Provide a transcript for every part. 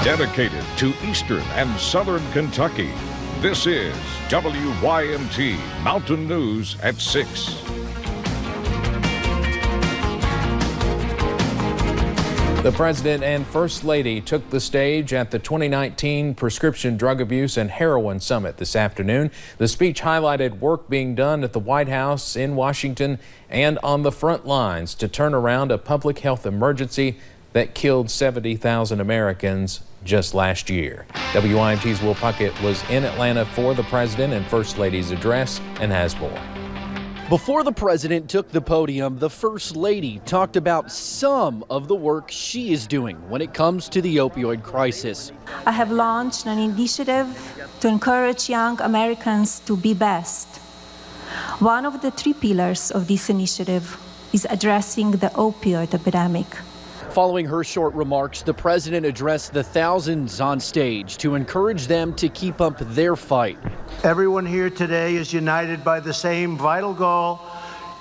Dedicated to Eastern and Southern Kentucky, this is WYMT Mountain News at 6. The President and First Lady took the stage at the 2019 Prescription Drug Abuse and Heroin Summit this afternoon. The speech highlighted work being done at the White House, in Washington, and on the front lines to turn around a public health emergency that killed 70,000 Americans just last year. WYMT's Will Puckett was in Atlanta for the President and First Lady's address and has more. Before the President took the podium, the First Lady talked about some of the work she is doing when it comes to the opioid crisis. I have launched an initiative to encourage young Americans to be best. One of the 3 pillars of this initiative is addressing the opioid epidemic. Following her short remarks, the President addressed the thousands on stage to encourage them to keep up their fight. Everyone here today is united by the same vital goal: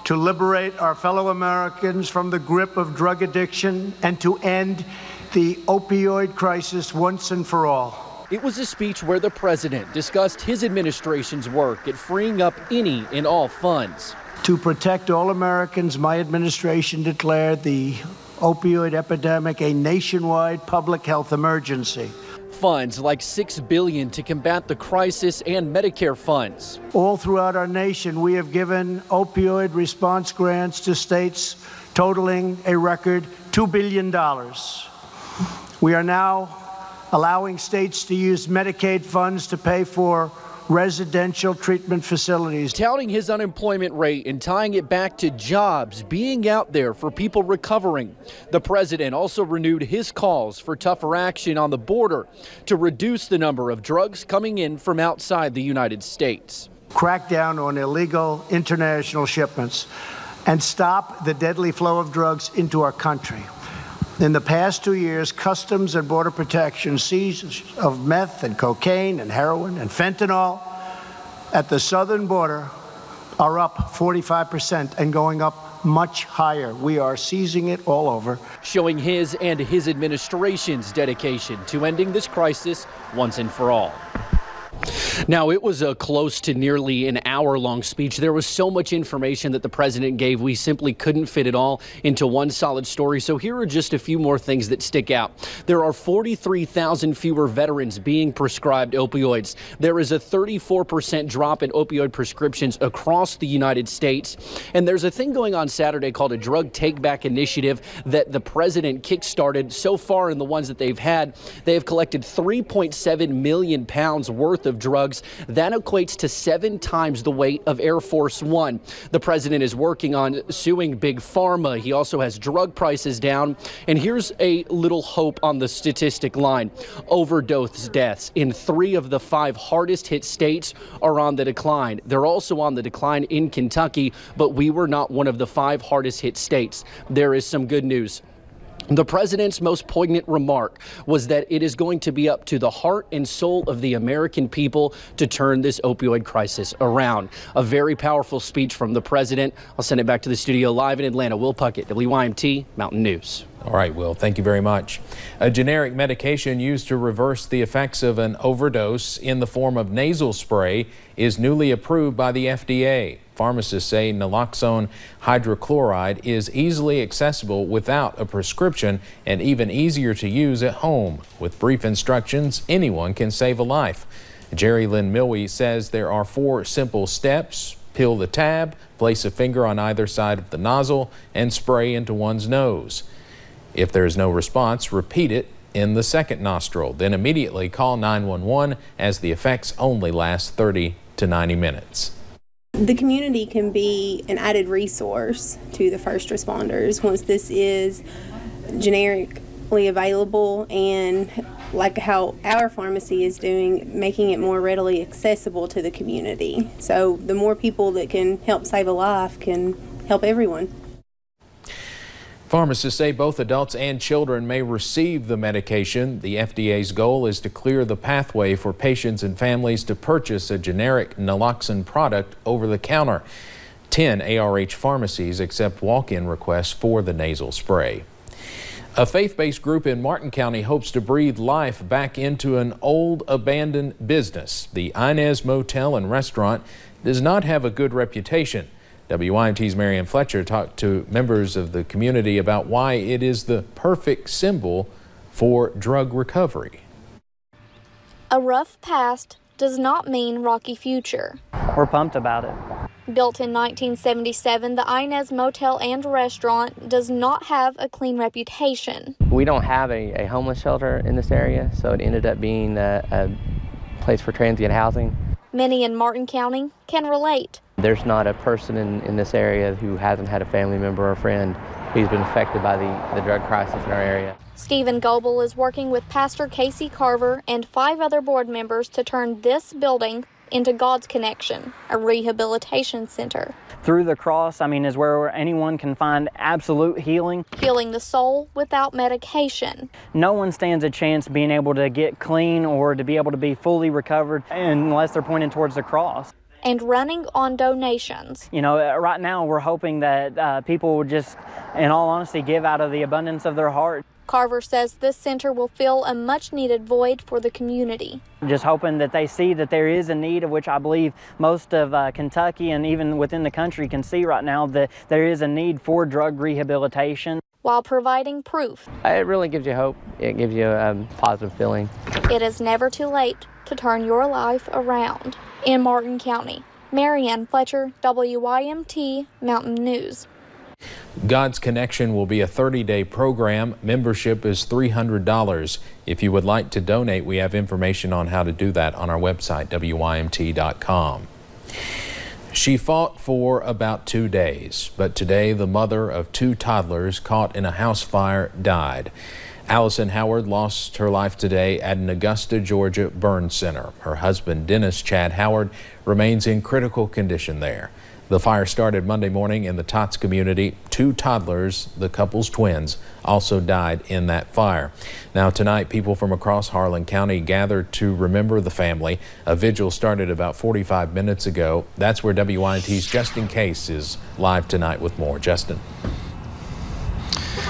to liberate our fellow Americans from the grip of drug addiction and to end the opioid crisis once and for all. It was a speech where the President discussed his administration's work at freeing up any and all funds. To protect all Americans, my administration declared the opioid epidemic a nationwide public health emergency. Funds like $6 billion to combat the crisis and Medicare funds. All throughout our nation, we have given opioid response grants to states totaling a record $2 billion. We are now allowing states to use Medicaid funds to pay for residential treatment facilities. Touting his unemployment rate and tying it back to jobs being out there for people recovering. The President also renewed his calls for tougher action on the border to reduce the number of drugs coming in from outside the United States. Crack down on illegal international shipments and stop the deadly flow of drugs into our country. In the past 2 years, Customs and Border Protection seizures of meth and cocaine and heroin and fentanyl at the southern border are up 45% and going up much higher. We are seizing it all over. Showing his and his administration's dedication to ending this crisis once and for all. Now, it was a close to nearly an hour-long speech. There was so much information that the President gave, we simply couldn't fit it all into one solid story. So here are just a few more things that stick out. There are 43,000 fewer veterans being prescribed opioids. There is a 34% drop in opioid prescriptions across the United States. And there's a thing going on Saturday called a drug take-back initiative that the President kickstarted. So far in the ones that they've had, they have collected 3.7 million pounds worth of drugs. That equates to 7 times the weight of Air Force One. The President is working on suing Big Pharma. He also has drug prices down. And here's a little hope on the statistic line. Overdose deaths in 3 of the 5 hardest hit states are on the decline. They're also on the decline in Kentucky, but we were not one of the 5 hardest hit states. There is some good news. The President's most poignant remark was that it is going to be up to the heart and soul of the American people to turn this opioid crisis around. A very powerful speech from the President. I'll send it back to the studio live in Atlanta. Will Puckett, WYMT Mountain News. All right, Will, thank you very much. A generic medication used to reverse the effects of an overdose in the form of nasal spray is newly approved by the FDA. Pharmacists say naloxone hydrochloride is easily accessible without a prescription and even easier to use at home. With brief instructions, anyone can save a life. Jerry Lynn Milwee says there are 4 simple steps. Peel the tab, place a finger on either side of the nozzle, and spray into one's nose. If there is no response, repeat it in the second nostril. Then immediately call 911 as the effects only last 30 to 90 minutes. The community can be an added resource to the first responders once this is generically available, and like how our pharmacy is doing, making it more readily accessible to the community. So the more people that can help save a life can help everyone. Pharmacists say both adults and children may receive the medication. The FDA's goal is to clear the pathway for patients and families to purchase a generic naloxone product over the counter. 10 ARH pharmacies accept walk-in requests for the nasal spray. A faith-based group in Martin County hopes to breathe life back into an old abandoned business. The Inez Motel and Restaurant does not have a good reputation. WYMT's Marianne Fletcher talked to members of the community about why it is the perfect symbol for drug recovery. A rough past does not mean rocky future. We're pumped about it. Built in 1977, the Inez Motel and Restaurant does not have a clean reputation. We don't have a homeless shelter in this area, so it ended up being a place for transient housing. Many in Martin County can relate. There's not a person in this area who hasn't had a family member or friend who's been affected by the drug crisis in our area. Stephen Goebel is working with Pastor Casey Carver and 5 other board members to turn this building into God's Connection, a rehabilitation center. Through the cross, is where anyone can find absolute healing. Healing the soul without medication. No one stands a chance being able to get clean or to be able to be fully recovered unless they're pointed towards the cross. And running on donations. Right now we're hoping that people would just, in all honesty, give out of the abundance of their heart. Carver says this center will fill a much-needed void for the community. Just hoping that they see that there is a need, of which I believe most of Kentucky and even within the country can see right now, that there is a need for drug rehabilitation. While providing proof. It really gives you hope. It gives you a positive feeling. It is never too late to turn your life around. In Martin County, Marianne Fletcher, WYMT Mountain News. God's Connection will be a 30-day program. Membership is $300. If you would like to donate, we have information on how to do that on our website, WYMT.com. She fought for about 2 days, but today the mother of 2 toddlers caught in a house fire died. Allison Howard lost her life today at an Augusta, Georgia burn center. Her husband, Dennis Chad Howard, remains in critical condition there. The fire started Monday morning in the Tots community. 2 toddlers, the couple's twins, also died in that fire. Now tonight, people from across Harlan County gathered to remember the family. A vigil started about 45 minutes ago. That's where WYMT's Justin Case is live tonight with more. Justin.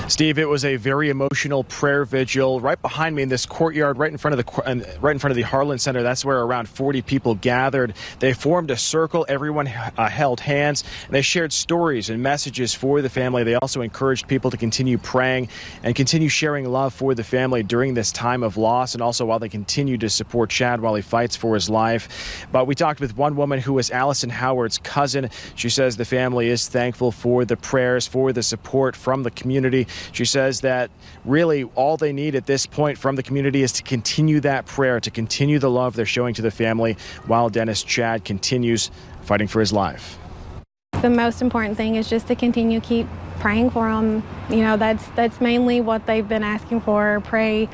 Steve, it was a very emotional prayer vigil right behind me in this courtyard, right in front of the Harlan Center. That's where around 40 people gathered. They formed a circle. Everyone held hands, and they shared stories and messages for the family. They also encouraged people to continue praying and continue sharing love for the family during this time of loss, and also while they continue to support Chad while he fights for his life. But we talked with one woman who was Allison Howard's cousin. She says the family is thankful for the prayers, for the support from the community. She says that really all they need at this point from the community is to continue that prayer, to continue the love they're showing to the family while Dennis Chad continues fighting for his life. The most important thing is just to continue keep praying for them. That's mainly what they've been asking for. Pray,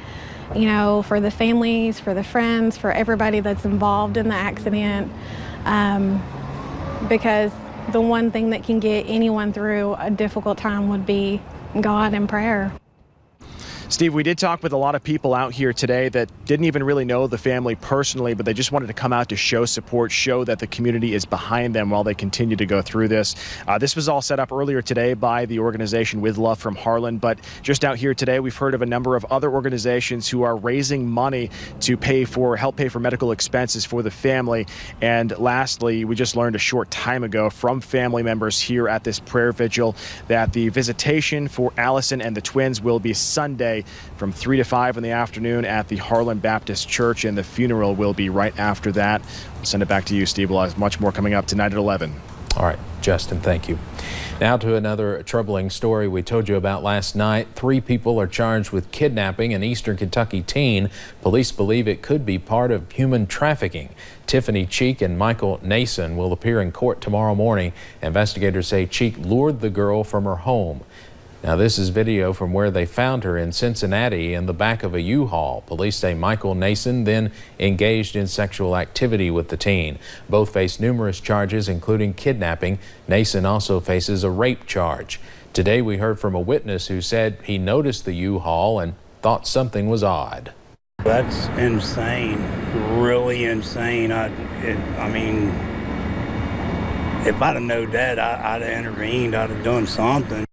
for the families, for the friends, for everybody that's involved in the accident, because the one thing that can get anyone through a difficult time would be God and prayer. Steve, we did talk with a lot of people out here today that didn't even really know the family personally, but they just wanted to come out to show support, show that the community is behind them while they continue to go through this. This was all set up earlier today by the organization With Love from Harlan, but just out here today, we've heard of a number of other organizations who are raising money to help pay for medical expenses for the family. And lastly, we just learned a short time ago from family members here at this prayer vigil that the visitation for Allison and the twins will be Sunday from 3 to 5 in the afternoon at the Harlan Baptist Church, and the funeral will be right after that. We'll send it back to you, Steve. We'll have much more coming up tonight at 11. All right, Justin, thank you. Now to another troubling story we told you about last night. 3 people are charged with kidnapping an Eastern Kentucky teen. Police believe it could be part of human trafficking. Tiffany Cheek and Michael Nason will appear in court tomorrow morning. Investigators say Cheek lured the girl from her home. Now, this is video from where they found her in Cincinnati in the back of a U-Haul. Police say Michael Nason then engaged in sexual activity with the teen. Both face numerous charges, including kidnapping. Nason also faces a rape charge. Today, we heard from a witness who said he noticed the U-Haul and thought something was odd. That's insane, really insane. I mean, if I'd have known that, I'd have intervened, I'd have done something.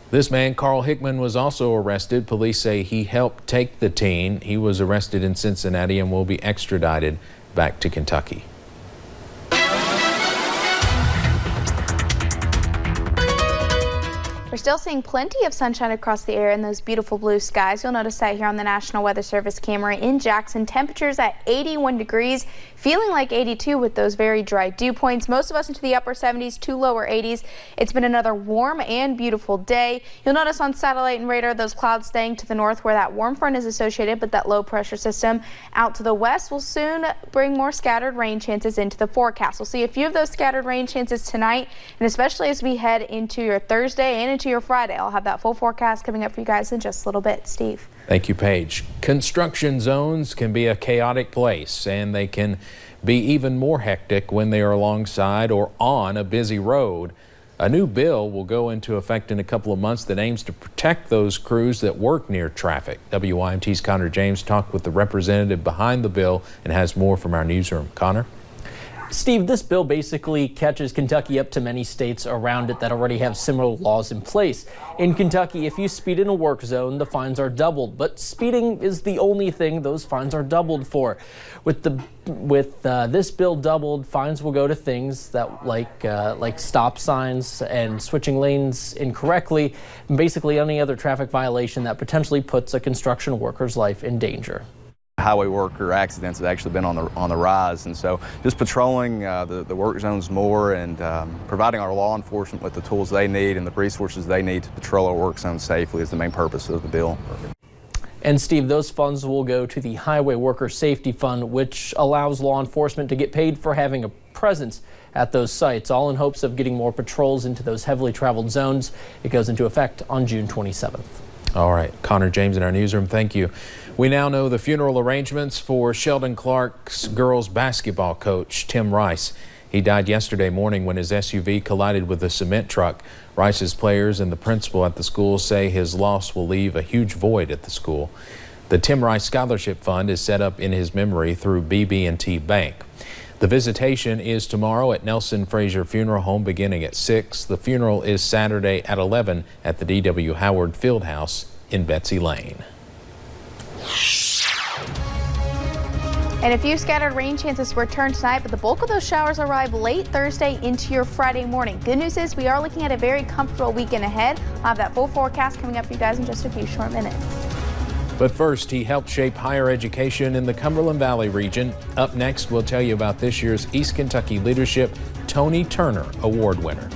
This man, Carl Hickman, was also arrested. Police say he helped take the teen. He was arrested in Cincinnati and will be extradited back to Kentucky. We're still seeing plenty of sunshine across the air and those beautiful blue skies. You'll notice that here on the National Weather Service camera in Jackson. Temperatures at 81 degrees, feeling like 82 with those very dry dew points. Most of us into the upper 70s to lower 80s. It's been another warm and beautiful day. You'll notice on satellite and radar those clouds staying to the north where that warm front is associated, but that low pressure system out to the west will soon bring more scattered rain chances into the forecast. We'll see a few of those scattered rain chances tonight, and especially as we head into your Thursday and into your Friday. I'll have that full forecast coming up for you guys in just a little bit. Steve. Thank you, Paige. Construction zones can be a chaotic place, and they can be even more hectic when they are alongside or on a busy road. A new bill will go into effect in a couple of months that aims to protect those crews that work near traffic. WYMT's Connor James talked with the representative behind the bill and has more from our newsroom. Connor? Steve, this bill basically catches Kentucky up to many states around it that already have similar laws in place. In Kentucky, if you speed in a work zone, the fines are doubled, but speeding is the only thing those fines are doubled for. With this bill doubled, fines will go to things that like stop signs and switching lanes incorrectly, and basically any other traffic violation that potentially puts a construction worker's life in danger. Highway worker accidents have actually been on the rise, and so just patrolling the work zones more and providing our law enforcement with the tools they need and the resources they need to patrol our work zones safely is the main purpose of the bill. And Steve, those funds will go to the Highway Worker Safety Fund, which allows law enforcement to get paid for having a presence at those sites, all in hopes of getting more patrols into those heavily traveled zones. It goes into effect on June 27th. All right, Connor James in our newsroom, thank you. We now know the funeral arrangements for Sheldon Clark's girls basketball coach, Tim Rice. He died yesterday morning when his SUV collided with a cement truck. Rice's players and the principal at the school say his loss will leave a huge void at the school. The Tim Rice Scholarship Fund is set up in his memory through BB&T Bank. The visitation is tomorrow at Nelson Frazier Funeral Home beginning at 6. The funeral is Saturday at 11 at the D.W. Howard Fieldhouse in Betsy Lane. And a few scattered rain chances return tonight, but the bulk of those showers arrive late Thursday into your Friday morning. Good news is we are looking at a very comfortable weekend ahead. I'll have that full forecast coming up for you guys in just a few short minutes. But first, he helped shape higher education in the Cumberland Valley region. Up next, we'll tell you about this year's East Kentucky Leadership Tony Turner Award winner.